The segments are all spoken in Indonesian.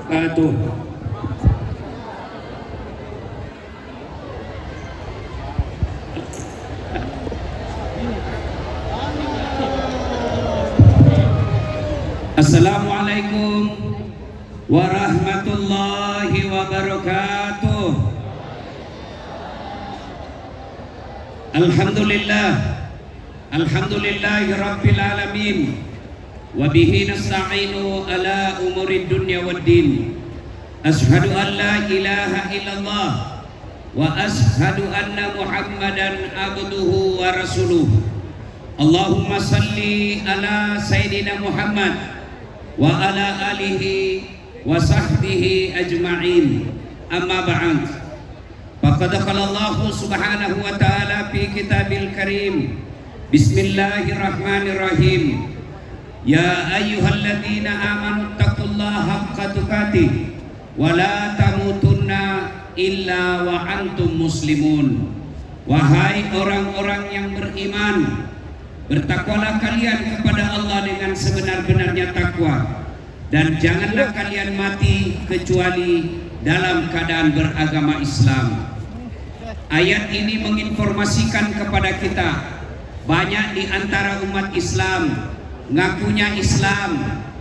wabarakatuh. Assalamualaikum warahmatullahi wabarakatuh. Alhamdulillahi rabbil alamin. Wa bihi nasta'inu ala umurid dunya waddin. Ashhadu an la ilaha illallah wa ashhadu anna Muhammadan abduhu wa rasuluh. Allahumma salli ala Sayyidina Muhammad wa ala alihi wa sahbihi ajma'in. Amma ba'd. Faqad qala Allah subhanahu wa ta'ala fi kitabil karim. Bismillahirrahmanirrahim. Ya ayyuhalladzina amanu taqullaha haqqa tuqatih wa la tamutunna illa wa antum muslimun. Wahai orang-orang yang beriman, bertakwalah kalian kepada Allah dengan sebenar-benarnya takwa, dan janganlah kalian mati kecuali dalam keadaan beragama Islam. Ayat ini menginformasikan kepada kita, banyak di antara umat Islam ngakunya Islam,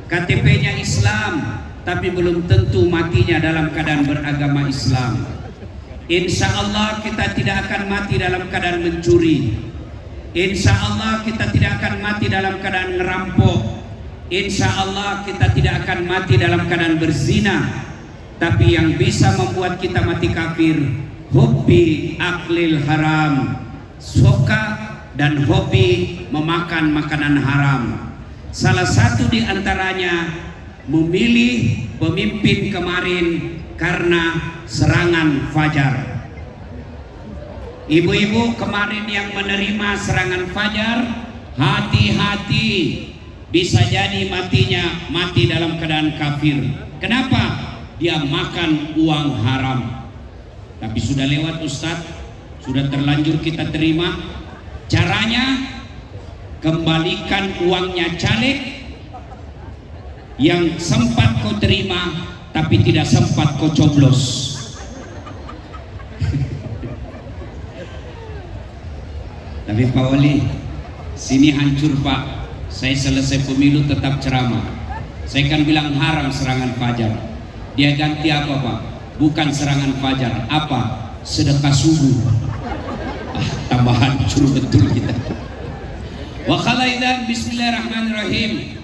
KTP-nya Islam, tapi belum tentu matinya dalam keadaan beragama Islam. Insya Allah kita tidak akan mati dalam keadaan mencuri. Insya Allah kita tidak akan mati dalam keadaan ngerampok. Insya Allah kita tidak akan mati dalam keadaan berzina. Tapi yang bisa membuat kita mati kafir, hobi aklil haram, suka dan hobi memakan makanan haram. Salah satu di antaranya memilih pemimpin kemarin karena serangan fajar. Ibu-ibu kemarin yang menerima serangan fajar, hati-hati, bisa jadi matinya mati dalam keadaan kafir. Kenapa? Dia makan uang haram. Tapi sudah lewat Ustadz, sudah terlanjur kita terima. Caranya, kembalikan uangnya caleg yang sempat kau terima tapi tidak sempat kau coblos. Tapi Pak Wali, sini hancur Pak. Saya selesai pemilu tetap ceramah. Saya kan bilang haram serangan fajar. Dia ganti apa Pak? Bukan serangan fajar. Apa? Sedekah subuh. Tambah hancur betul kita. Wa khalaidan bismillahirrahmanirrahim.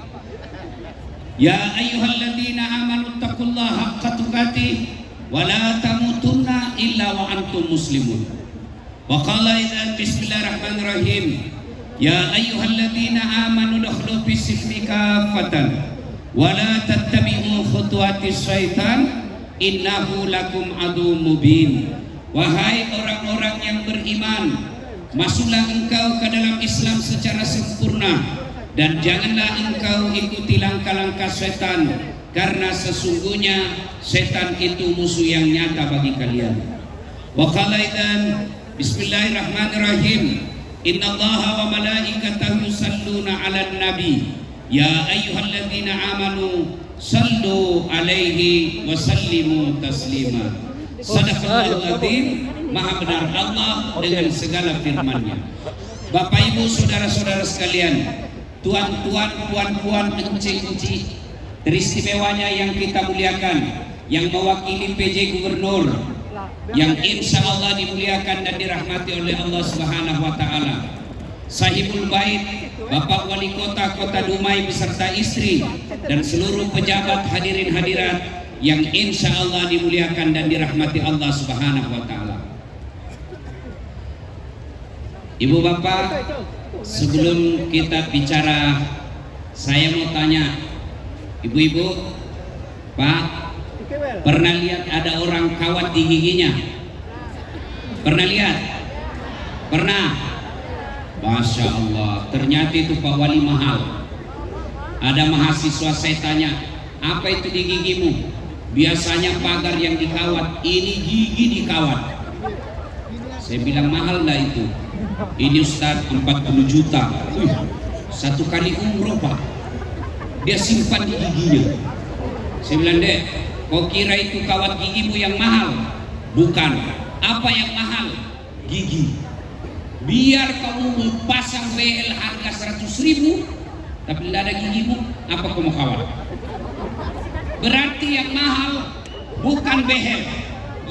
Ya ayyuhalladzina amanu taqullaha haqqa tuqatih wa la tamutunna illa wa antum muslimun. Wa qala idzan bismillahirrahmanirrahim. Ya ayyuhalladzina amanu dukhulu fis silmi kafatan wa la tattabi'u khutuwatis syaitan innahu lakum aduwwum mubin. Wahai orang-orang yang beriman, masuklah engkau ke dalam Islam secara sempurna, dan janganlah engkau ikuti langkah-langkah setan, karena sesungguhnya setan itu musuh yang nyata bagi kalian. Wa qala idzan bismillahirrahmanirrahim. Innallaha wa malaikatahu yusalluna 'alan nabi ya ayyuhalladzina amanu sallu alaihi wa sallimu taslima. Sadaqallahul azim. Maha benar Allah dengan segala firman-Nya. Bapak Ibu saudara-saudara sekalian, tuan-tuan, puan-puan, encik-encik teristimewanya yang kita muliakan, yang mewakili PJ Gubernur, yang insya Allah dimuliakan dan dirahmati oleh Allah Subhanahu wa Ta'ala, Sahibul Bait, Bapak Wali Kota Kota Dumai beserta istri dan seluruh pejabat hadirin hadirat yang insya Allah dimuliakan dan dirahmati Allah Subhanahu wa Ta'ala. Ibu bapak, sebelum kita bicara, saya mau tanya, ibu-ibu, Pak, pernah lihat ada orang kawat di giginya? Pernah lihat? Pernah? Masya Allah, ternyata itu Pak Wali mahal. Ada mahasiswa saya tanya, apa itu di gigimu? Biasanya pagar yang dikawat, ini gigi dikawat. Saya bilang mahal lah itu. Ini Ustaz 40 juta. Satu kali umroh Pak. Dia simpan di giginya. Saya bilang, Dek, Kau kira itu kawat gigimu yang mahal? Bukan. Apa yang mahal? Gigi. Biar kamu pasang behel harga 100.000, tapi tidak ada gigimu, apa kamu kawat? Berarti yang mahal bukan behel,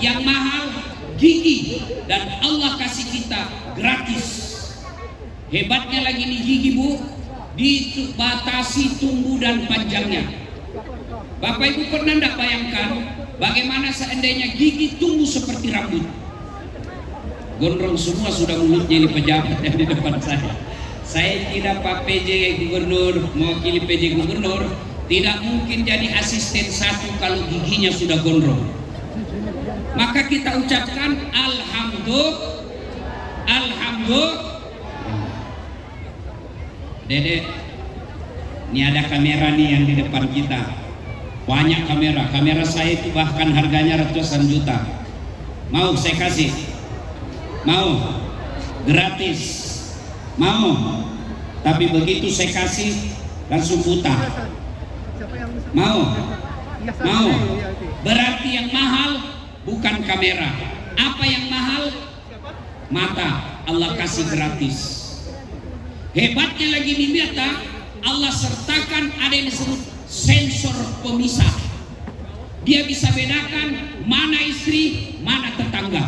yang mahal gigi, dan Allah kasih kita gratis. Hebatnya lagi nih gigi bu, dibatasi tumbuh dan panjangnya. Bapak Ibu pernah tidak bayangkan bagaimana seandainya gigi tumbuh seperti rambut? Gondrong semua sudah mulutnya ini pejabat yang di depan saya. Saya tidak Pak PJ Gubernur, mewakili PJ Gubernur, tidak mungkin jadi asisten satu kalau giginya sudah gondrong. Maka kita ucapkan Alhamdulillah. Dedek, ini ada kamera nih yang di depan kita. Banyak kamera saya itu bahkan harganya ratusan juta. Mau saya kasih? Mau? Gratis? Mau? Tapi begitu saya kasih langsung buta. Mau? Mau? Berarti yang mahal bukan kamera. Apa yang mahal? Mata. Allah kasih gratis. Hebatnya lagi di mata, Allah sertakan ada yang disebut sensor pemisah. Dia bisa bedakan mana istri, mana tetangga.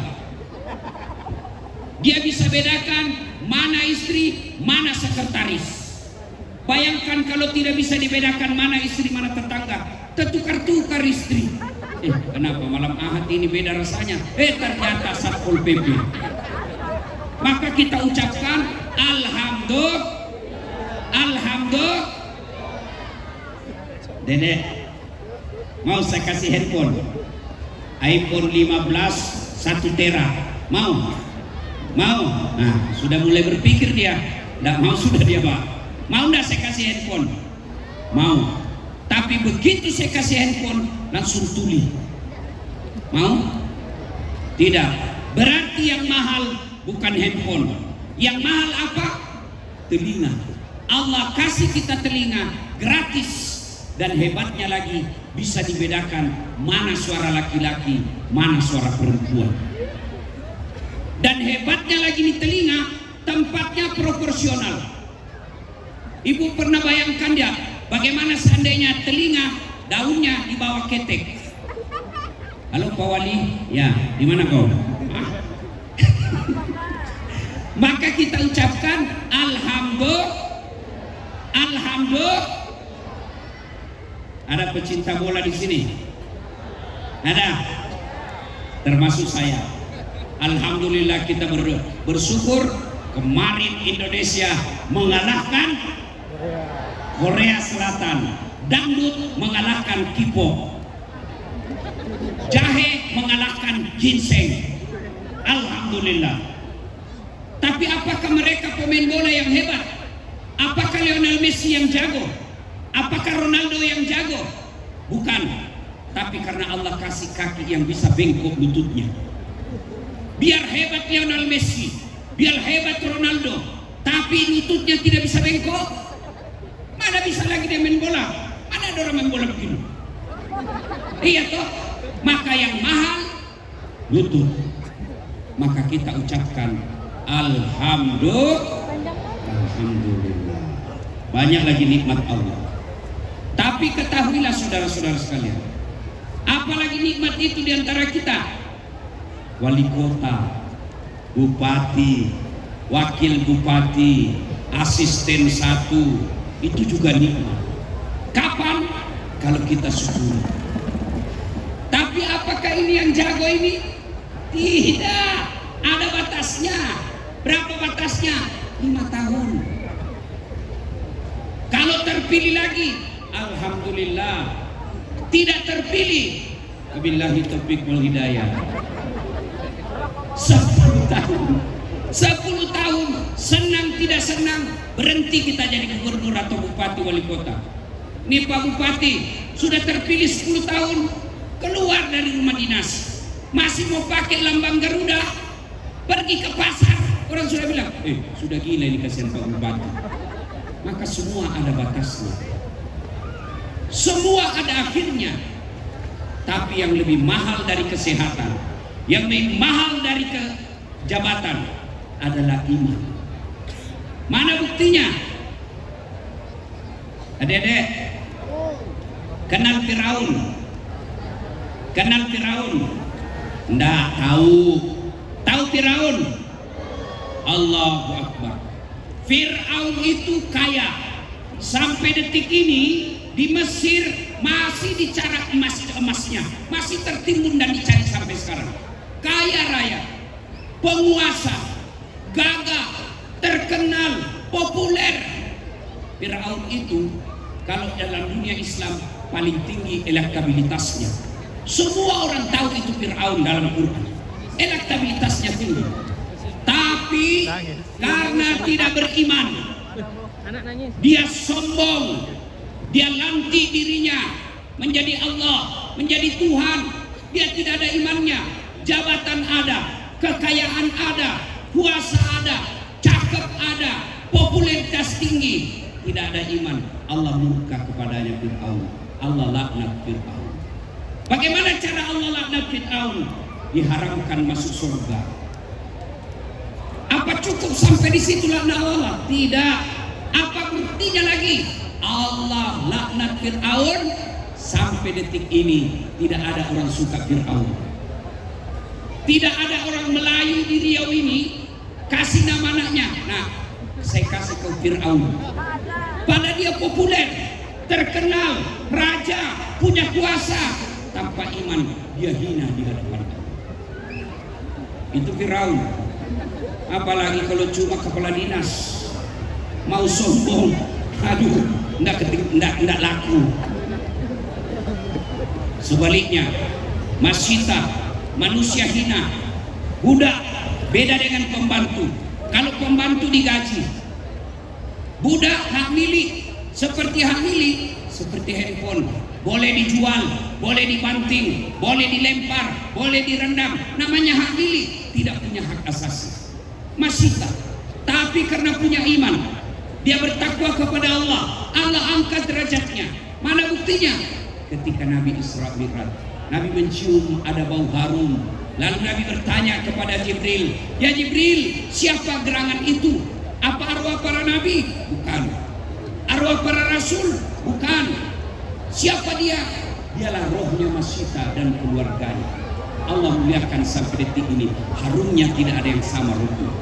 Dia bisa bedakan mana istri, mana sekretaris. Bayangkan kalau tidak bisa dibedakan mana istri, mana tetangga, tertukar-tukar istri. Kenapa malam Ahad ini beda rasanya? Ternyata Satpol PP. Maka kita ucapkan Alhamdulillah. Dedek, mau saya kasih handphone iPhone 15 1 tera. Mau? Nah, sudah mulai berpikir dia. Nggak mau sudah dia Pak. Mau nggak saya kasih handphone? Mau. Tapi begitu saya kasih handphone langsung tuli. Mau? Tidak. Berarti yang mahal bukan handphone. Yang mahal apa? Telinga. Allah kasih kita telinga gratis. Dan hebatnya lagi bisa dibedakan mana suara laki-laki, mana suara perempuan. Dan hebatnya lagi di telinga, tempatnya proporsional. Ibu pernah bayangkan ya, bagaimana seandainya telinga daunnya di bawah ketek? Halo Pak Wali, ya di mana kau? Maka kita ucapkan Alhamdulillah. Ada pecinta bola di sini? Ada? Termasuk saya. Alhamdulillah kita bersyukur kemarin Indonesia mengalahkan Korea Selatan. Dangdut mengalahkan K-pop. Jahe mengalahkan ginseng. Alhamdulillah. Tapi apakah mereka pemain bola yang hebat? Apakah Lionel Messi yang jago? Apakah Ronaldo yang jago? Bukan. Tapi karena Allah kasih kaki yang bisa bengkok lututnya. Biar hebat Lionel Messi, biar hebat Ronaldo, tapi lututnya tidak bisa bengkok, mana bisa lagi dia main bola? Mana ada orang main bola begini? Iya toh? Maka yang mahal lutut. Maka kita ucapkan Alhamdulillah. Banyak lagi nikmat Allah. Tapi ketahuilah saudara-saudara sekalian, apalagi nikmat itu diantara kita. Wali kota, bupati, wakil bupati, asisten satu, itu juga nikmat. Kapan? Kalau kita syukuri. Tapi apakah ini yang jago ini? Tidak, ada batasnya. Berapa batasnya? 5 tahun. Kalau terpilih lagi, alhamdulillah. Tidak terpilih, wabillahi taufiq wal hidayah. 10 tahun 10 tahun, senang tidak senang, berhenti kita jadi gubernur atau bupati wali kota. Nih Pak Bupati sudah terpilih 10 tahun, keluar dari rumah dinas, masih mau pakai lambang Garuda, pergi ke pasar, orang sudah bilang, sudah gila ini kasihan Pak Bupati. Maka semua ada batasnya, semua ada akhirnya. Tapi yang lebih mahal dari kesehatan, yang lebih mahal dari jabatan adalah iman. Mana buktinya? Adik-adik, kenal Firaun? Kenal Firaun? Nggak tahu. Tahu Firaun? Allahu Akbar. Firaun itu kaya. Sampai detik ini di Mesir masih dicari emasnya, masih tertimbun dan dicari sampai sekarang. Kaya raya, penguasa, gagah, terkenal, populer. Firaun itu kalau dalam dunia Islam paling tinggi elektabilitasnya. Semua orang tahu itu Firaun dalam Quran. Elektabilitasnya tinggi. Tapi karena tidak beriman, dia sombong, dia lantik dirinya menjadi Allah, menjadi Tuhan. Dia tidak ada imannya. Jabatan ada, kekayaan ada, kuasa ada, cakep ada, popularitas tinggi. Tidak ada iman. Allah murka kepadanya Fir'aun. Allah laknat Fir'aun. Bagaimana cara Allah laknat Fir'aun? Diharamkan masuk surga. Apa cukup sampai di situ laknat Allah? Tidak. Apa buktinya lagi? Allah laknat Fir'aun. Sampai detik ini tidak ada orang suka Fir'aun. Tidak ada orang Melayu di Riau ini kasih nama anaknya. Nah, saya kasih ke Fir'aun. Padahal dia populer, terkenal, raja, punya kuasa. Tanpa iman dia hina di hadapan Allah. Itu Firaun. Apalagi kalau cuma kepala dinas, mau sombong, aduh, enggak laku. Sebaliknya, Masyita, manusia hina, budak, beda dengan pembantu. Kalau pembantu digaji, budak hak milik, seperti hak milik, seperti handphone, boleh dijual, boleh dibanting, boleh dilempar, boleh direndam, namanya hak milik, tidak punya hak asasi. Masyita, tapi karena punya iman, dia bertakwa kepada Allah, Allah angkat derajatnya. Mana buktinya? Ketika Nabi Isra Mi'raj, Nabi mencium ada bau harum. Lalu Nabi bertanya kepada Jibril, "Ya Jibril, siapa gerangan itu? Apa arwah para nabi?" "Bukan." "Arwah para rasul?" "Bukan." "Siapa dia?" "Dialah rohnya Masyita dan keluarganya." Allah muliakan sampai detik ini. Harumnya tidak ada yang sama rohnya.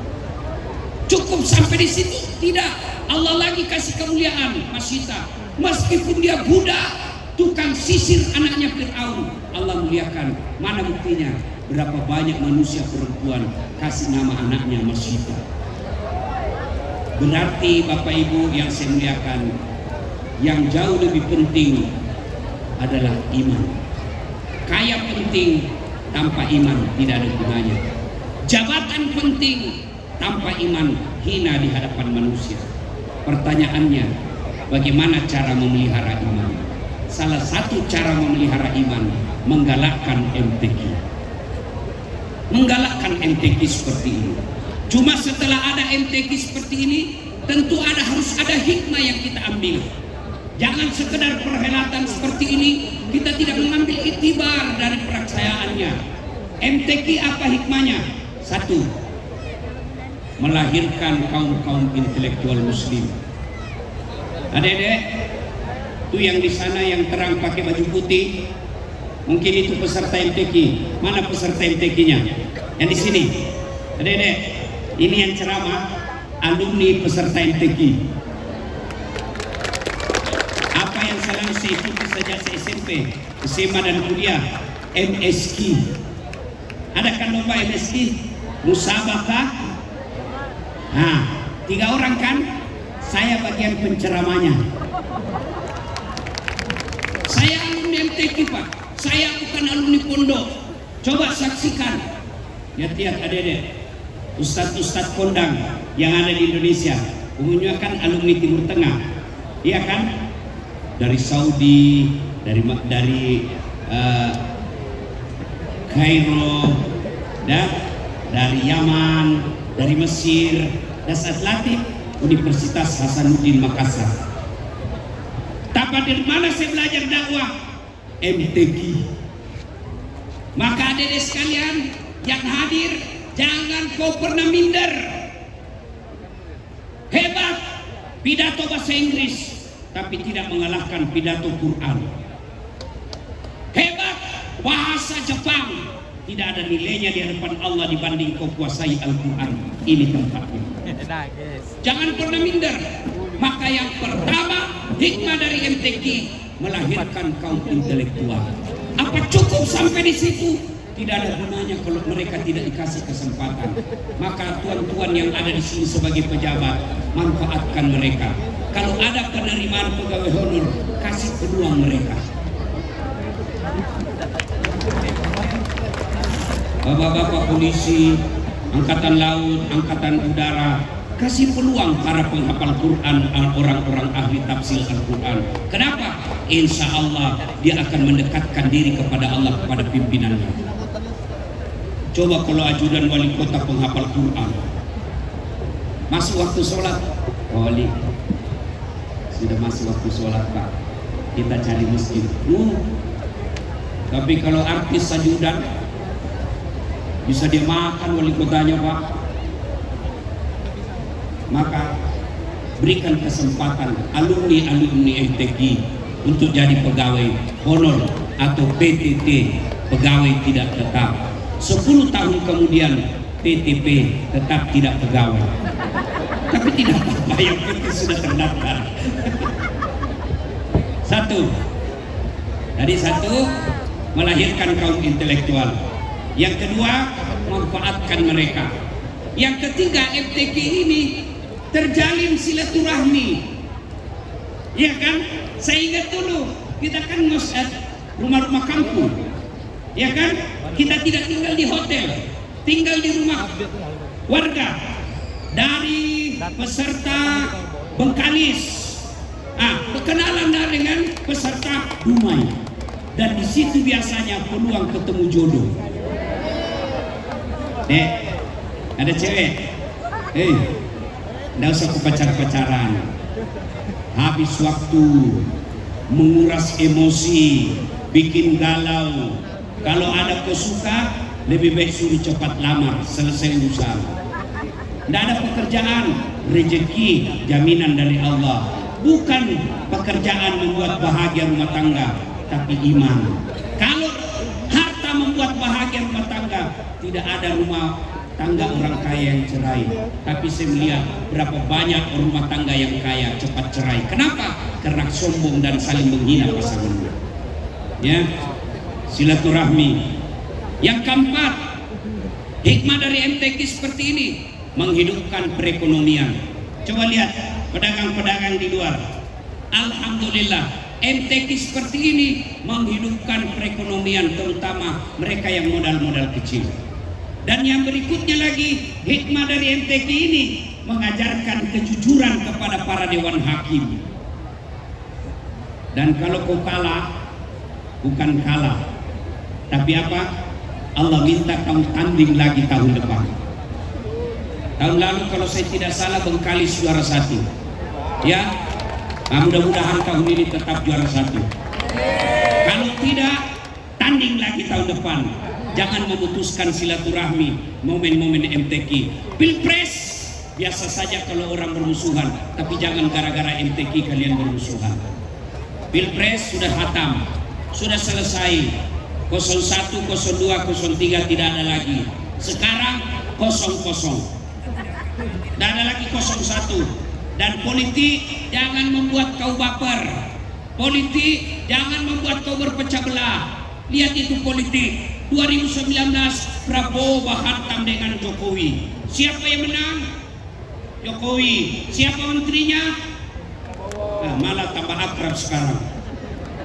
Cukup sampai di situ? Tidak. Allah lagi kasih kemuliaan Masyita. Meskipun dia budak, tukang sisir anaknya Fir'aun, Allah muliakan. Mana buktinya? Berapa banyak manusia perempuan kasih nama anaknya Masyita. Berarti Bapak Ibu yang saya muliakan, yang jauh lebih penting adalah iman. Kaya penting, tanpa iman tidak ada gunanya. Jabatan penting, tanpa iman hina di hadapan manusia. Pertanyaannya, bagaimana cara memelihara iman? Salah satu cara memelihara iman, menggalakkan MTQ. Menggalakkan MTQ seperti ini. Cuma setelah ada MTQ seperti ini, tentu harus ada hikmah yang kita ambil. Jangan sekedar perhelatan seperti ini, kita tidak mengambil iktibar dari pelaksayaannya. MTQ apa hikmahnya? Satu, melahirkan kaum-kaum intelektual muslim. Adik-adik, itu yang di sana yang terang pakai baju putih, mungkin itu peserta MTQ. Mana peserta MTQ-nya? Yang di sini. Adik-adik, ini yang ceramah, alumni peserta MTQ. Apa yang selalu saya ikuti sejak saya SMP, SMA dan kuliah? MSQ. Ada kan lomba MSQ? Musabakah? Nah, 3 orang kan? Saya bagian penceramanya. Saya alumni MTQ Pak, saya bukan alumni pondok. Coba saksikan, lihat-lihat adik-adik, ustadz-ustadz kondang yang ada di Indonesia, umumnya kan alumni Timur Tengah, iya kan? Dari Saudi, dari Kairo, dari Yaman, dari Mesir, dan Atlantik, Universitas Hasanuddin Makassar. Tapi dari mana saya belajar dakwah? MTQ. Maka adik-adik sekalian yang hadir, jangan kau pernah minder. Hebat pidato bahasa Inggris, tapi tidak mengalahkan pidato Quran. Hebat bahasa Jepang, tidak ada nilainya di hadapan Allah dibanding kau kuasai Al-Quran. Ini tempatnya. Jangan pernah minder. Maka yang pertama, hikmah dari MTQ melahirkan kaum intelektual. Apa cukup sampai di situ? Tidak ada gunanya kalau mereka tidak dikasih kesempatan. Maka tuan-tuan yang ada di sini sebagai pejabat, manfaatkan mereka. Kalau ada penerimaan pegawai honor, kasih peluang mereka. Bapak-bapak polisi, angkatan laut, angkatan udara, kasih peluang para penghafal Quran, orang-orang ahli tafsir Al-Quran. Kenapa? Insya Allah dia akan mendekatkan diri kepada Allah, kepada pimpinannya. Coba kalau ajudan wali kota penghafal Quran, masuk waktu sholat, wali sudah masuk waktu sholat Pak, kita cari masjid. Tapi kalau artis ajudan, bisa dia makan wali kotanya Pak. Maka berikan kesempatan alumni-alumni MTQ untuk jadi pegawai honor atau PTT, pegawai tidak tetap. 10 tahun kemudian PTP, tetap tidak pegawai. Tapi tidak apa-apa, yang penting sudah terdaftar. Satu, melahirkan kaum intelektual. Yang kedua, manfaatkan mereka. Yang ketiga, MTQ ini terjalin silaturahmi. Ya kan? Saya ingat dulu, kita kan rumah-rumah kampung. Ya kan? Kita tidak tinggal di hotel, tinggal di rumah warga. Dari peserta Bengkalis, berkenalan dengan peserta Dumai, dan di situ biasanya peluang ketemu jodoh. Dek, ada cewek, nggak usah pacar-pacaran, habis waktu, menguras emosi, bikin galau. Kalau ada kau suka, lebih baik suruh cepat lamar, selesai urusan. Tidak ada pekerjaan, rezeki jaminan dari Allah. Bukan pekerjaan membuat bahagia rumah tangga, tapi iman. Kalau harta membuat bahagia rumah tangga, tidak ada rumah tangga orang kaya yang cerai. Tapi saya melihat berapa banyak rumah tangga yang kaya cepat cerai. Kenapa? Karena sombong dan saling menghina pasangannya. Ya, silaturahmi. Yang keempat, hikmah dari MTQ seperti ini, menghidupkan perekonomian. Coba lihat pedagang-pedagang di luar. Alhamdulillah, MTQ seperti ini menghidupkan perekonomian, terutama mereka yang modal-modal kecil. Dan yang berikutnya lagi, hikmah dari MTQ ini mengajarkan kejujuran kepada para dewan hakim. Dan kalau kau kalah, bukan kalah, tapi apa? Allah minta kamu tanding lagi tahun depan. Tahun lalu kalau saya tidak salah Bengkalis juara 1. Ya, mudah-mudahan tahun ini tetap juara 1. Kalau tidak, tanding lagi tahun depan. Jangan memutuskan silaturahmi, momen-momen MTQ. Pilpres biasa saja kalau orang bermusuhan, tapi jangan gara-gara MTQ kalian bermusuhan. Pilpres sudah hatam, sudah selesai. 01, 02, 03 tidak ada lagi. Sekarang 00. Tidak ada lagi 01. Dan politik jangan membuat kau baper. Politik jangan membuat kau berpecah belah. Lihat itu politik 2019, Prabowo berhantam dengan Jokowi. Siapa yang menang? Jokowi. Siapa menterinya? Malah tambah akrab sekarang.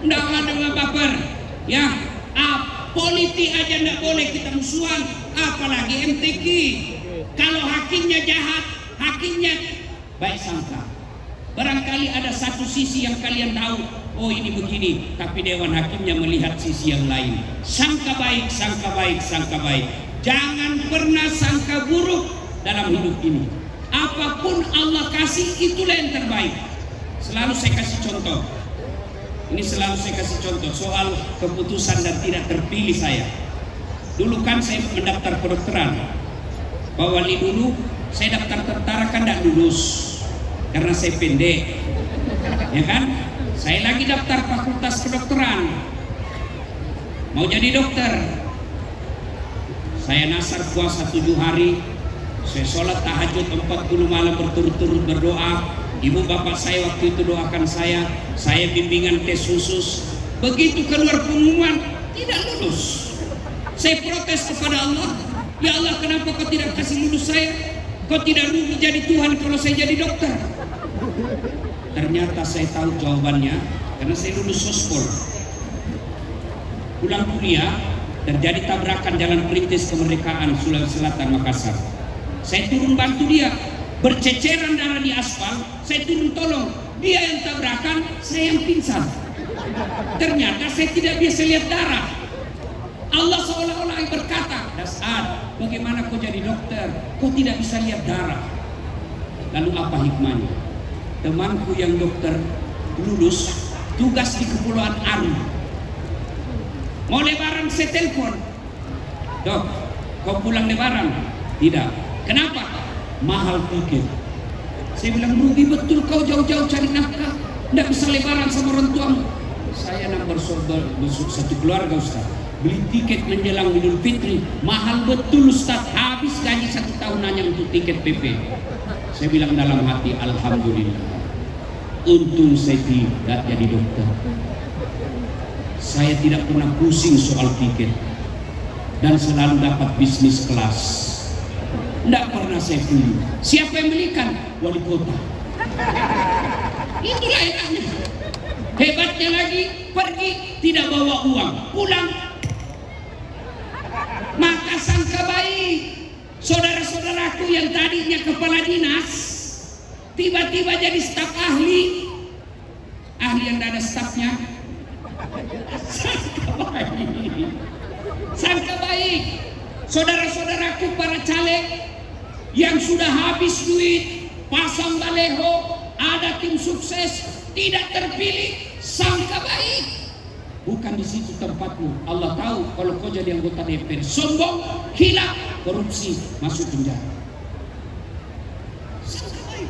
Tidak ada baper. Ya, politik aja tidak boleh kita musuhan, apalagi MTQ. Kalau hakimnya jahat, hakimnya baik sangka. Barangkali ada satu sisi yang kalian tahu, oh ini begini, tapi dewan hakimnya melihat sisi yang lain. Sangka baik, sangka baik, sangka baik. Jangan pernah sangka buruk dalam hidup ini. Apapun Allah kasih, itulah yang terbaik. Selalu saya kasih contoh. Ini selalu saya kasih contoh soal keputusan dan tidak terpilih saya. Dulu kan saya mendaftar kedokteran, Pak Wali, dulu saya daftar tentara kan tidak lulus karena saya pendek, ya kan? Saya lagi daftar fakultas kedokteran, mau jadi dokter. Saya nasar puasa 7 hari, saya sholat tahajud 40 malam berturut-turut berdoa. Ibu bapak saya waktu itu doakan saya bimbingan tes khusus. Begitu keluar pengumuman, tidak lulus. Saya protes kepada Allah, ya Allah, kenapa kau tidak kasih lulus saya? Kau tidak rugi jadi Tuhan kalau saya jadi dokter. Ternyata saya tahu jawabannya, karena saya lulus sospol. Pulang kuliah, terjadi tabrakan jalan perintis kemerdekaan Sulawesi Selatan Makassar. Saya turun bantu dia, berceceran darah di aspal, saya turun tolong. Dia yang tabrakan, saya yang pingsan. Ternyata saya tidak bisa lihat darah. Allah seolah-olah berkata, Dasar, bagaimana kau jadi dokter? Kau tidak bisa lihat darah. Lalu apa hikmahnya? Temanku yang dokter lulus, tugas di Kepulauan Aru. Mau lebaran saya telepon, Dok, kau pulang lebaran? Tidak. Kenapa? Mahal tiket. Saya bilang, rugi betul kau jauh-jauh cari nafkah, tidak bisa lebaran sama orang tuamu. Saya nak bersuk satu keluarga, Ustaz, beli tiket menjelang Idul Fitri, mahal betul Ustaz, habis gaji 1 tahun hanya untuk tiket PP. Saya bilang dalam hati, Alhamdulillah, untung saya tidak jadi dokter. Saya tidak pernah pusing soal tiket dan selalu dapat bisnis kelas. Tidak pernah saya pilih. Siapa yang belikan? Wali kota. Itulah enaknya. Hebatnya lagi, pergi tidak bawa uang, pulang. Maka sangka baik, saudara-saudaraku yang tadinya kepala dinas, tiba-tiba jadi staf ahli yang tidak ada stafnya. Sangka baik, saudara-saudaraku para caleg yang sudah habis duit, pasang baleho, ada tim sukses, tidak terpilih. Sangka baik, bukan di situ tempatmu. Allah tahu kalau kau jadi anggota DPR, sombong, hilaf, korupsi, masuk penjara. Sangka baik.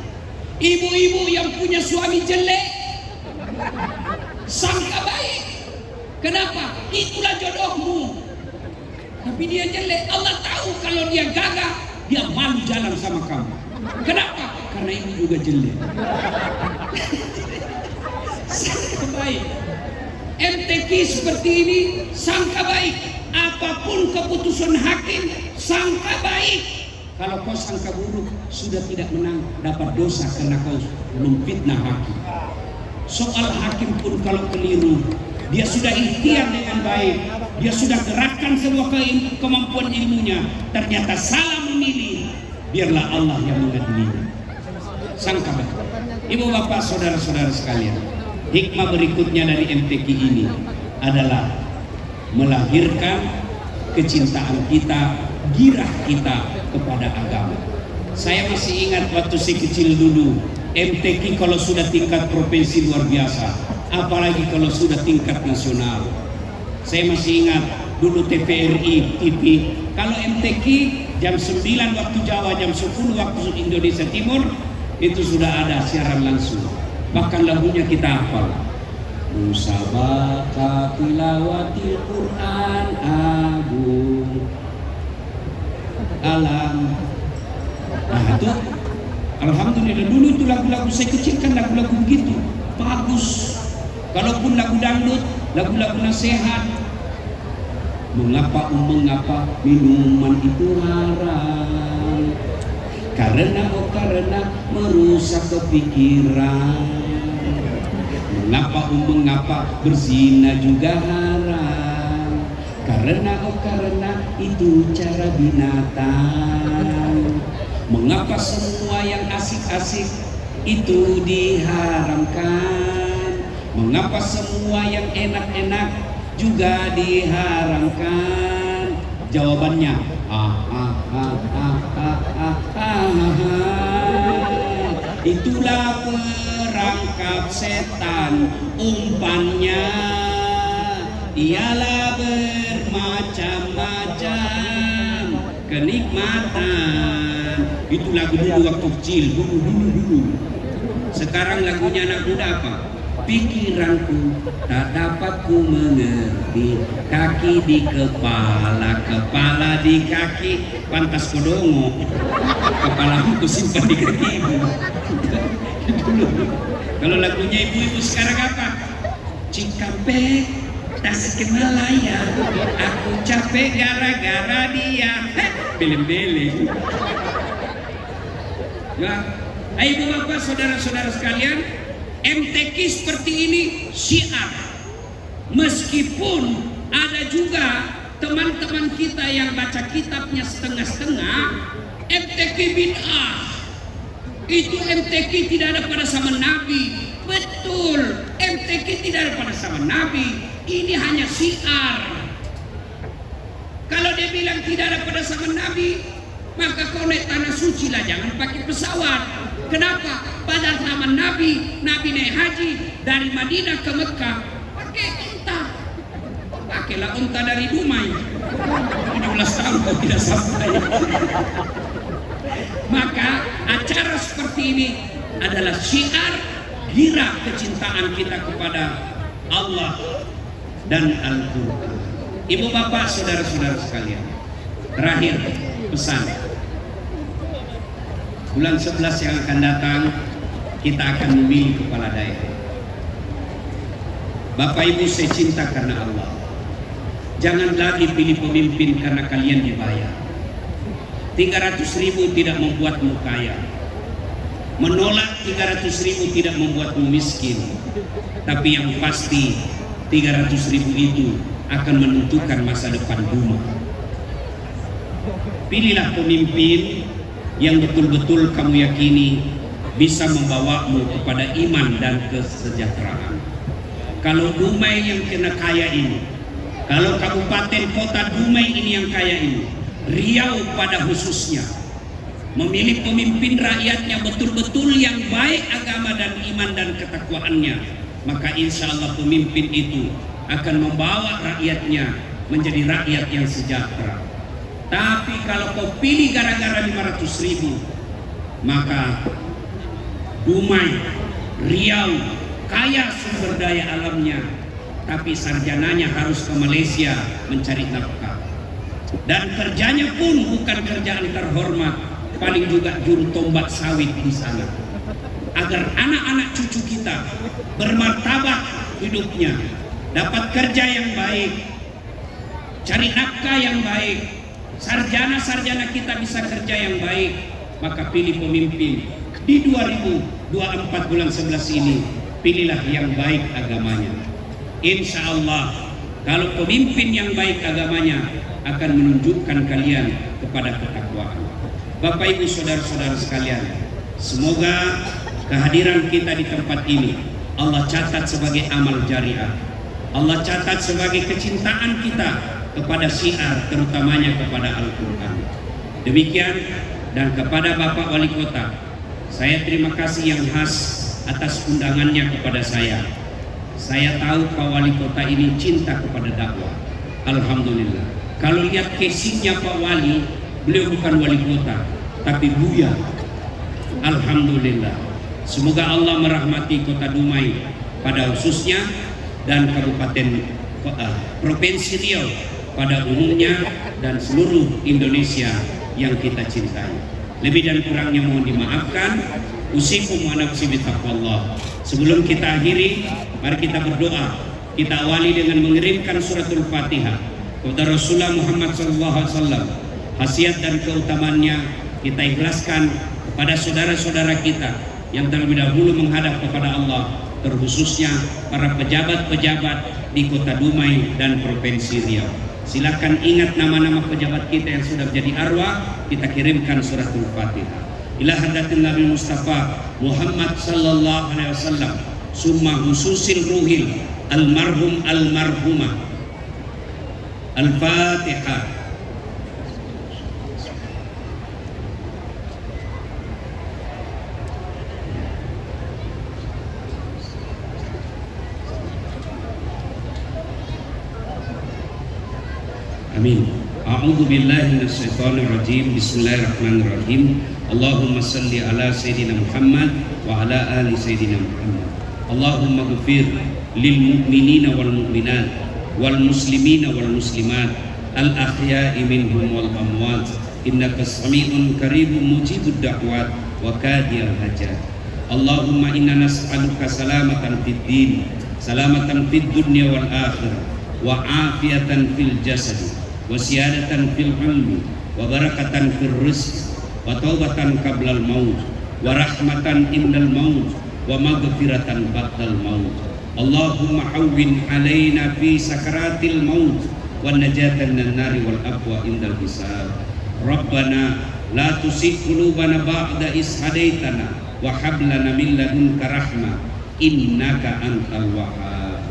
Ibu-ibu yang punya suami jelek, sangka baik. Kenapa? Itulah jodohmu. Tapi dia jelek. Allah tahu kalau dia gagah, dia malu jalan sama kamu. Kenapa? Karena ini juga jelek. Sangka baik. MTQ seperti ini sangka baik. Apapun keputusan hakim, sangka baik. Kalau kau sangka buruk, sudah tidak menang, dapat dosa karena kau memfitnah hakim. Soal hakim pun kalau keliru, dia sudah ikhtiar dengan baik, dia sudah gerakkan semua kemampuan ilmunya, ternyata salah memilih, biarlah Allah yang mengadilinya. Sangka baik. Ibu bapak saudara-saudara sekalian, hikmah berikutnya dari MTQ ini adalah melahirkan kecintaan kita, girah kita kepada agama. Saya masih ingat waktu saya kecil dulu, MTQ kalau sudah tingkat provinsi luar biasa, apalagi kalau sudah tingkat nasional. Saya masih ingat dulu TVRI TV, kalau MTQ jam 9 waktu Jawa, jam 10 waktu Indonesia Timur, itu sudah ada siaran langsung. Bahkan lagunya kita hafal. Musabaqah tilawatil Quran agung alam. Nah itu alhamdulillah, dulu itu lagu-lagu saya kecil kan lagu-lagu begitu bagus. Kalaupun lagu dangdut, lagu-lagu nasihat. Mengapa minuman itu haram? Karena merusak kepikiran. Mengapa berzina juga haram? Karena itu cara binatang. Mengapa semua yang asik-asik itu diharamkan? Mengapa semua yang enak-enak juga diharamkan? Jawabannya, itulah perangkap setan, umpannya ialah bermacam-macam. kenikmatan. Itu lagu dulu waktu kecil, dulu. Sekarang lagunya anak muda apa? Pikiranku tak dapat ku mengerti, kaki di kepala, kepala di kaki, pantas kodongo, kepalamu ku simpan di kakimu. Kalau lagunya ibu-ibu sekarang apa? Cikampek Tasikmalaya, aku capek gara-gara dia. Beleng-beleng. Ya, ibu bapak saudara-saudara sekalian, MTQ seperti ini syiar. Meskipun ada juga teman-teman kita yang baca kitabnya setengah-setengah, MTQ bid'ah. Itu MTQ tidak ada pada zaman Nabi. Betul, MTQ tidak ada pada zaman Nabi. Ini hanya syiar. Kalau dia bilang tidak ada pada zaman Nabi, maka kau naik tanah suci lah, jangan pakai pesawat. Kenapa? Pada zaman Nabi naik haji dari Madinah ke Mekah pakai unta. Pakailah unta dari Dumai. 17 tahun kau tidak sampai. Maka acara seperti ini adalah syiar gira kecintaan kita kepada Allah dan Al-Quran. Ibu bapak saudara-saudara sekalian, terakhir pesan, bulan 11 yang akan datang kita akan memilih kepala daerah. Bapak ibu saya cinta karena Allah. Jangan lagi pilih pemimpin karena kalian dibayar. 300.000 tidak membuatmu kaya. Menolak 300.000 tidak membuatmu miskin. Tapi yang pasti 300.000 itu akan menentukan masa depan Duma. Pilihlah pemimpin yang betul-betul kamu yakini bisa membawamu kepada iman dan kesejahteraan. Kalau Dumai yang kena kaya ini, kalau kabupaten kota Dumai ini yang kaya ini, Riau pada khususnya, memilih pemimpin rakyatnya betul-betul yang baik agama dan iman dan ketakwaannya, maka insya Allah pemimpin itu akan membawa rakyatnya menjadi rakyat yang sejahtera. Tapi kalau kau pilih gara-gara 500.000, maka Dumai, Riau kaya sumber daya alamnya, tapi sarjananya harus ke Malaysia mencari nafkah. Dan kerjanya pun bukan kerjaan terhormat, paling juga juru tombak sawit di sana. Agar anak-anak cucu kita bermartabat hidupnya, dapat kerja yang baik, cari nafkah yang baik, sarjana-sarjana kita bisa kerja yang baik, maka pilih pemimpin. Di 2024 bulan 11 ini, pilihlah yang baik agamanya. Insya Allah, kalau pemimpin yang baik agamanya akan menunjukkan kalian kepada ketakwaan. Bapak ibu saudara-saudara sekalian, semoga kehadiran kita di tempat ini Allah catat sebagai amal jariah. Allah catat sebagai kecintaan kita kepada syiar, terutamanya kepada Al-Quran. Demikian, dan kepada Bapak Wali Kota, saya terima kasih yang khas atas undangannya kepada saya. Saya tahu Pak Wali Kota ini cinta kepada dakwah. Alhamdulillah. Kalau lihat casingnya Pak Wali, beliau bukan wali kota, tapi buya. Alhamdulillah. Semoga Allah merahmati kota Dumai pada khususnya dan kabupaten provinsi Riau pada umumnya dan seluruh Indonesia yang kita cintai. Lebih dan kurangnya mohon dimaafkan. Usikum wa nafsi bitaqwallah. Sebelum kita akhiri, mari kita berdoa. Kita awali dengan mengirimkan suratul Fatihah kepada Rasulullah Muhammad SAW. Khasiat dan keutamaannya kita ikhlaskan kepada saudara-saudara kita yang terlebih dahulu menghadap kepada Allah, terkhususnya para pejabat-pejabat di kota Dumai dan provinsi Riau. Silakan ingat nama-nama pejabat kita yang sudah menjadi arwah, kita kirimkan suratul Fatihah. Ila hadratin Nabi Mustafa Muhammad sallallahu alaihi wasallam, summa hususil ruhil almarhum almarhumah. Al-Fatihah. Amin. A'udzu billahi minasyaitonir rajim. Bismillahirrahmanirrahim. Allahumma salli ala sayyidina Muhammad wa ala ali sayyidina Muhammad. Allahumma ghfir lil mu'minina wal mu'minat wal muslimina wal muslimat al ahya'i minhum wal amwat innaka sami'un qaribun mujibud da'wat wa kadiyal hajat. Allahumma inna nas'aluka salamatan fid din, salamatan fid dunya wal akhirah, wa afiatan fil jasad, wa siyadatan fil ilmi, wa barakatan fil rizq, wa taubatan qablal maut, wa rahmatan indal maut, wa maghfiratan ba'dal maut. Allahumma hawwin alaina fi sakaratil maut, wa najatan minan nari wal afwa indal hisab. Rabbana la tuzigh qulubana ba'da idh hadaitana wa hab lana min ladunka rahmah innaka antal wahhab.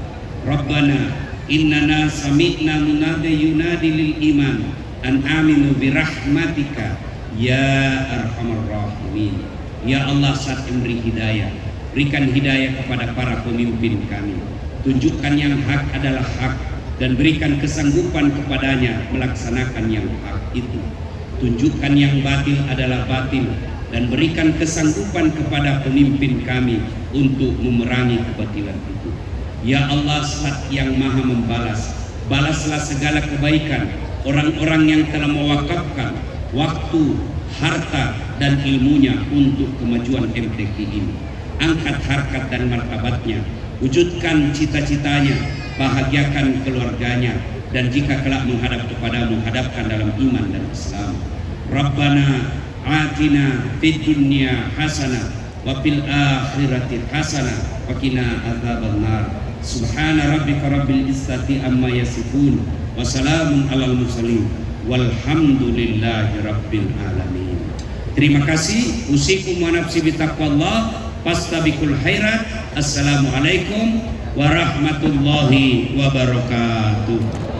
Rabbana innana sami'na munadi yunadi lil iman an aminu bi rahmatika ya arhamar rahimin. Ya Allah, saat memberi hidayah, berikan hidayah kepada para pemimpin kami, tunjukkan yang hak adalah hak dan berikan kesanggupan kepadanya melaksanakan yang hak itu. Tunjukkan yang batil adalah batil dan berikan kesanggupan kepada pemimpin kami untuk memerangi kebatilan itu. Ya Allah, Zat yang Maha membalas, balaslah segala kebaikan orang-orang yang telah mewakafkan waktu, harta dan ilmunya untuk kemajuan MTQ ini. Angkat harkat dan martabatnya, wujudkan cita-citanya, bahagiakan keluarganya, dan jika kelak menghadap kepadamu, hadapkan dalam iman dan Islam. Rabbana atina fid dunya hasanah wa fil akhirati hasanah wa qina adzabannar. Subhana rabbika rabbil izzati amma yasifun wa salamun alal mursalin walhamdulillahi rabbil alamin. Terima kasih. Usikum wa nafsi bitaqwallah fastabiqul khairat. Assalamualaikum warahmatullahi wabarakatuh.